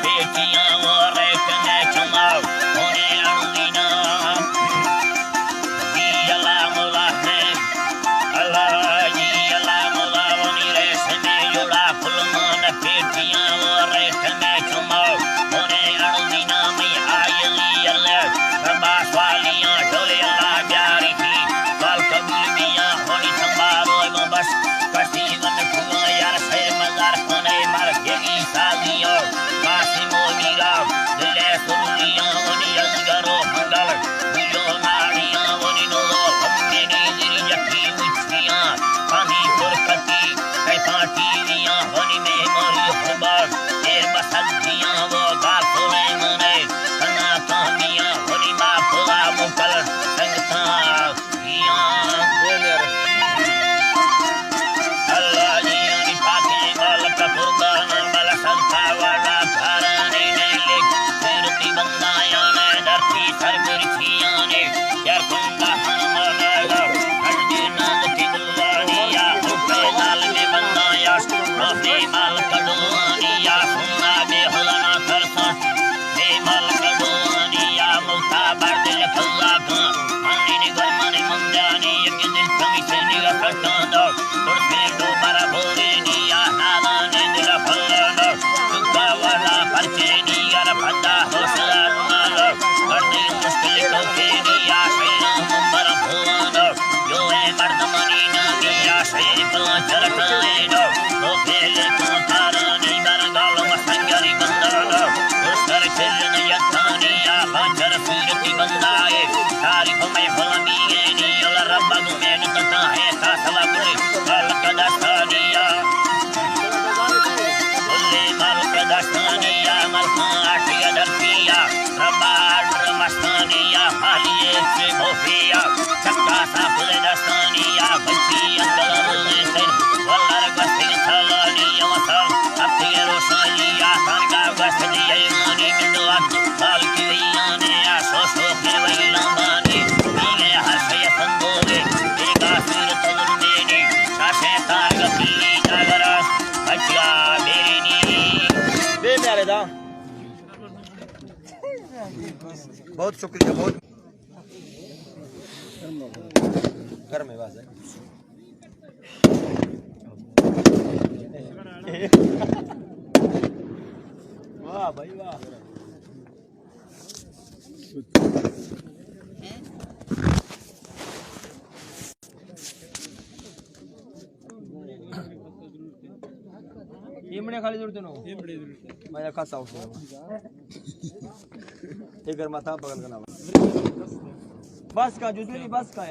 पेटियां वो रेट में चुमाओ होने अड़ुदीना जी अल्लाह मौला है अल्लाह जी अल्लाह मौला वनी रेस में जुड़ा फुलमान पेटियां वो रेट में चुमाओ होने अड़ुदीना में आयली अल्लाह रबास वालियां ढोले अल्लाह प्यारी थी बाल कबील मियां होनी संभारो एवं बस कसीवन खुआ यार शेर मजार खाने मार घेगी सालियों कासिमो मीरा दिले सुलियां वनी अजगरो मंगल बुझो नाड़ियां वनी नोलो हमने नीली जकी मुछियां पानी फुरकती कई पाटीलियां वनी में मोरी खुबार ए बसंतियां वो गाफले मने कना कामियां वनी बाफला मुकल संगता अल्लाह जी यानी पाके मालक कुर्बाना मल संता वाला घराने ने लिख फिरती बंदाया ने धरती सर मिर्चियां ने यार कुंदा हनुमाना हड्डी नाग तिगुलानिया हुक्के लाल में बंदाया अपने माल कड़वानिया सुना बेहलाना करसा बे माल कड़वानिया मुल्ता बर्द लखला का अन्नी ने गमने मंदानी एक दिन कमी से निगा कटांदा तुरसे दो बारा भोरे निया नाला ने दिल फल्लाना दुका वाला परचे निया रफदा हौसला नाला करने मुश्किल को के निया शेरा मुंबर भुआना जो है मर्द मनी ना निया शेर पला चलटाए दो तो फेल को तारा नहीं बरगाल मसंगरी बंदाना उसकर चलन यत्तानिया बांचर फिरती बंदाए तारीफ में फलमी गेनी और रब्बा में नता है सासला बुरे मालक दस्तानिया बुल्ले मालक दस्तानिया मलका आटिया दर्पिया रब्बा आडर मस्तानिया हालिए से भोफिया चक्का साफले दस्तानिया बच्ची अंदर में से वल्लर गस्ती सलानिया वसल अपनी रोसानिया सरगा गस्ती यमनी मिंदवा मालकी याने आसो सो के वही लंबानी नीले हसे संगोगे बेगा सिर तगन देने साशे ताग की नगरस अच्छा मेरी नी बे प्यारे दा बहुत शुक्रिया बहुत घर में बात है वाह भाई वाह इमने खाली जरूरत न हो मैं खाता हूं एक घर माथा पकड़ करना बस का जुजली बस का